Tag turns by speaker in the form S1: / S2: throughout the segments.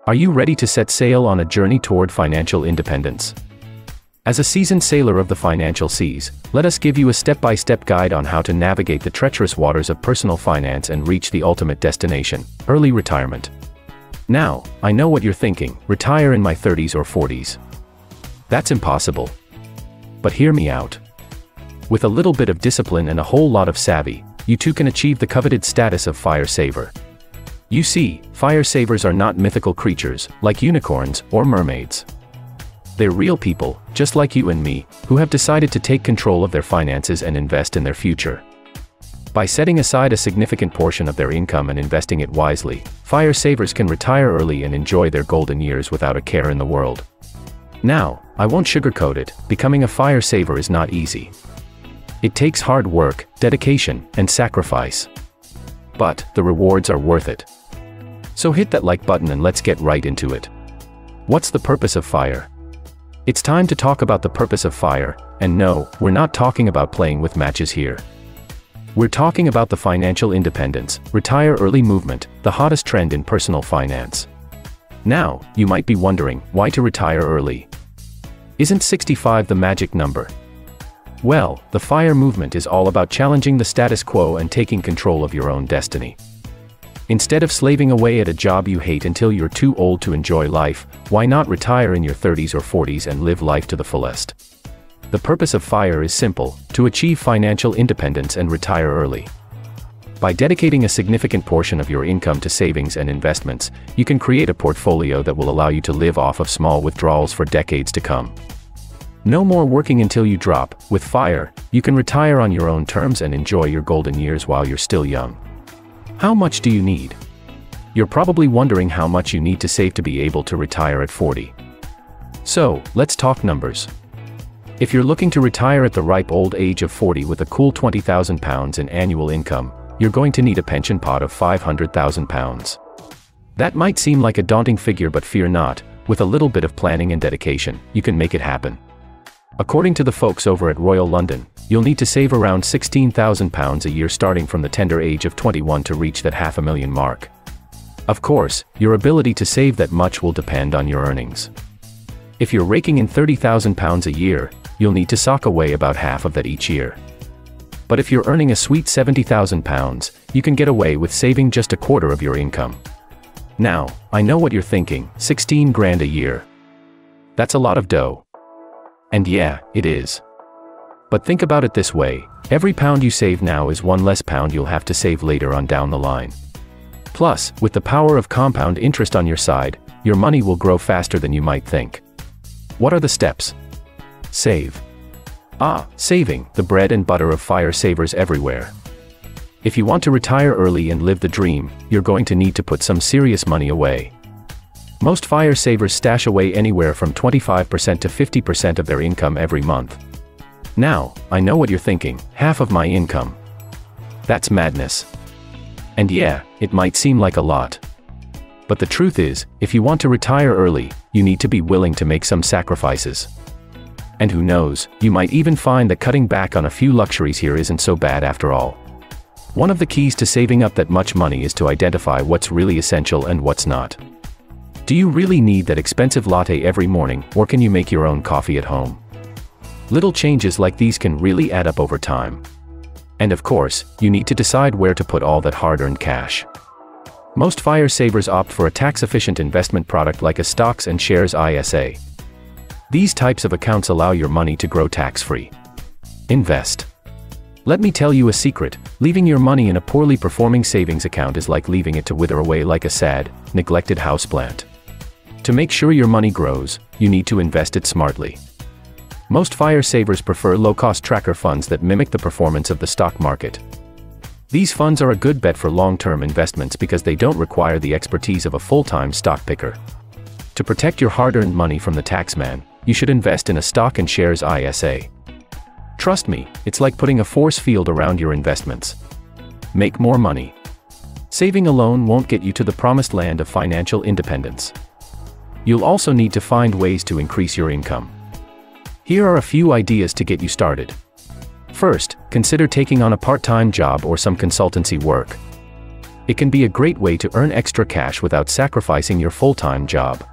S1: Are you ready to set sail on a journey toward financial independence? As a seasoned sailor of the financial seas, let us give you a step-by-step guide on how to navigate the treacherous waters of personal finance and reach the ultimate destination, early retirement. Now, I know what you're thinking: retire in my 30s or 40s. That's impossible. But hear me out. With a little bit of discipline and a whole lot of savvy, you too can achieve the coveted status of fire saver. You see, fire savers are not mythical creatures, like unicorns or mermaids. They're real people, just like you and me, who have decided to take control of their finances and invest in their future. By setting aside a significant portion of their income and investing it wisely, fire savers can retire early and enjoy their golden years without a care in the world. Now, I won't sugarcoat it: becoming a fire saver is not easy. It takes hard work, dedication, and sacrifice. But the rewards are worth it. So hit that like button and let's get right into it. What's the purpose of fire? It's time to talk about the purpose of fire, and no, we're not talking about playing with matches here. We're talking about the financial independence, retire early movement, the hottest trend in personal finance. Now, you might be wondering, why to retire early? Isn't 65 the magic number? Well, the FIRE movement is all about challenging the status quo and taking control of your own destiny. Instead of slaving away at a job you hate until you're too old to enjoy life, why not retire in your 30s or 40s and live life to the fullest? The purpose of FIRE is simple: to achieve financial independence and retire early. By dedicating a significant portion of your income to savings and investments, you can create a portfolio that will allow you to live off of small withdrawals for decades to come. No more working until you drop. With FIRE, you can retire on your own terms and enjoy your golden years while you're still young. How much do you need? You're probably wondering how much you need to save to be able to retire at 40. So, let's talk numbers. If you're looking to retire at the ripe old age of 40 with a cool £20,000 in annual income, you're going to need a pension pot of £500,000. That might seem like a daunting figure, but fear not, with a little bit of planning and dedication, you can make it happen. According to the folks over at Royal London, you'll need to save around £16,000 a year starting from the tender age of 21 to reach that £500,000 mark. Of course, your ability to save that much will depend on your earnings. If you're raking in £30,000 a year, you'll need to sock away about half of that each year. But if you're earning a sweet £70,000, you can get away with saving just a quarter of your income. Now, I know what you're thinking: 16 grand a year. That's a lot of dough. And yeah, it is. But think about it this way: every pound you save now is one less pound you'll have to save later on down the line. Plus, with the power of compound interest on your side, your money will grow faster than you might think. What are the steps? Save. Saving, the bread and butter of fire savers everywhere. If you want to retire early and live the dream, you're going to need to put some serious money away. Most fire savers stash away anywhere from 25% to 50% of their income every month. Now, I know what you're thinking: half of my income. That's madness. And yeah, it might seem like a lot. But the truth is, if you want to retire early, you need to be willing to make some sacrifices. And who knows, you might even find that cutting back on a few luxuries here isn't so bad after all. One of the keys to saving up that much money is to identify what's really essential and what's not. Do you really need that expensive latte every morning, or can you make your own coffee at home? Little changes like these can really add up over time. And of course, you need to decide where to put all that hard-earned cash. Most fire savers opt for a tax-efficient investment product like a stocks and shares ISA. These types of accounts allow your money to grow tax-free. Invest. Let me tell you a secret: leaving your money in a poorly performing savings account is like leaving it to wither away like a sad, neglected houseplant. To make sure your money grows, you need to invest it smartly. Most fire savers prefer low-cost tracker funds that mimic the performance of the stock market. These funds are a good bet for long-term investments because they don't require the expertise of a full-time stock picker. To protect your hard-earned money from the taxman, you should invest in a stock and shares ISA. Trust me, it's like putting a force field around your investments. Make more money. Saving alone won't get you to the promised land of financial independence. You'll also need to find ways to increase your income. Here are a few ideas to get you started. First, consider taking on a part-time job or some consultancy work. It can be a great way to earn extra cash without sacrificing your full-time job.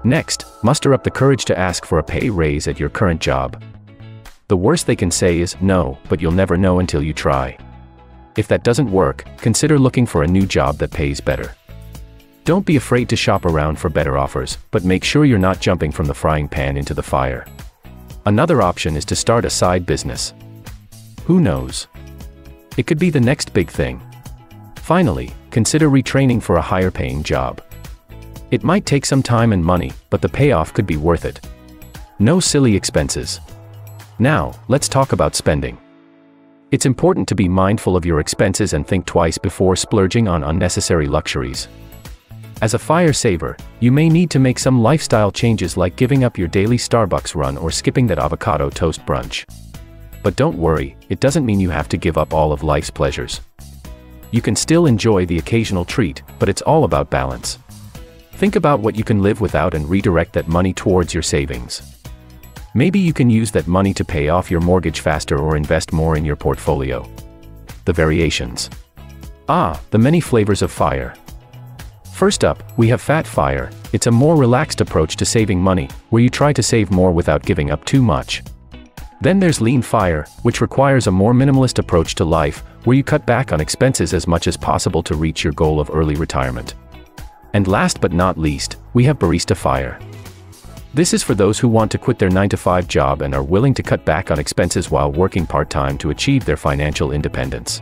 S1: Next, muster up the courage to ask for a pay raise at your current job. The worst they can say is no, but you'll never know until you try. If that doesn't work, consider looking for a new job that pays better. Don't be afraid to shop around for better offers, but make sure you're not jumping from the frying pan into the fire. Another option is to start a side business. Who knows? It could be the next big thing. Finally, consider retraining for a higher-paying job. It might take some time and money, but the payoff could be worth it. No silly expenses. Now, let's talk about spending. It's important to be mindful of your expenses and think twice before splurging on unnecessary luxuries. As a fire saver, you may need to make some lifestyle changes like giving up your daily Starbucks run or skipping that avocado toast brunch. But don't worry, it doesn't mean you have to give up all of life's pleasures. You can still enjoy the occasional treat, but it's all about balance. Think about what you can live without and redirect that money towards your savings. Maybe you can use that money to pay off your mortgage faster or invest more in your portfolio. The variations. The many flavors of fire. First up, we have fat fire. It's a more relaxed approach to saving money, where you try to save more without giving up too much. Then there's lean fire, which requires a more minimalist approach to life, where you cut back on expenses as much as possible to reach your goal of early retirement. And last but not least, we have barista fire. This is for those who want to quit their 9-to-5 job and are willing to cut back on expenses while working part-time to achieve their financial independence.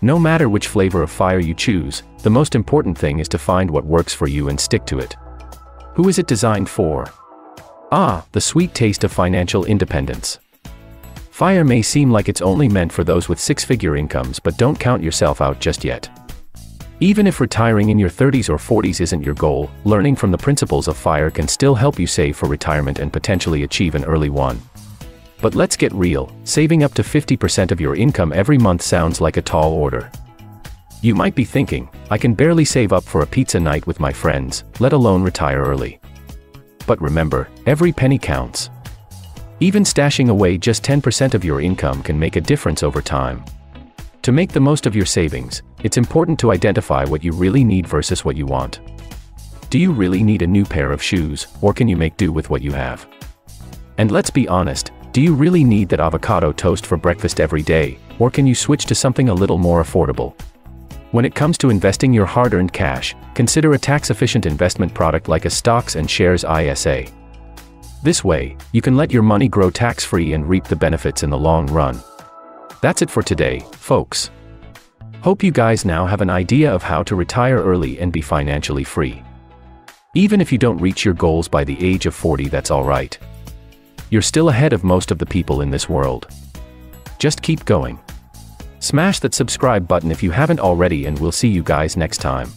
S1: No matter which flavor of fire you choose, the most important thing is to find what works for you and stick to it. Who is it designed for? The sweet taste of financial independence. Fire may seem like it's only meant for those with six-figure incomes, but don't count yourself out just yet. Even if retiring in your 30s or 40s isn't your goal, learning from the principles of FIRE can still help you save for retirement and potentially achieve an early one. But let's get real, saving up to 50% of your income every month sounds like a tall order. You might be thinking, I can barely save up for a pizza night with my friends, let alone retire early. But remember, every penny counts. Even stashing away just 10% of your income can make a difference over time. To make the most of your savings, it's important to identify what you really need versus what you want. Do you really need a new pair of shoes, or can you make do with what you have? And let's be honest, do you really need that avocado toast for breakfast every day, or can you switch to something a little more affordable? When it comes to investing your hard-earned cash, consider a tax-efficient investment product like a stocks and shares ISA. This way, you can let your money grow tax-free and reap the benefits in the long run. That's it for today, folks. Hope you guys now have an idea of how to retire early and be financially free. Even if you don't reach your goals by the age of 40, that's alright. You're still ahead of most of the people in this world. Just keep going. Smash that subscribe button if you haven't already, and we'll see you guys next time.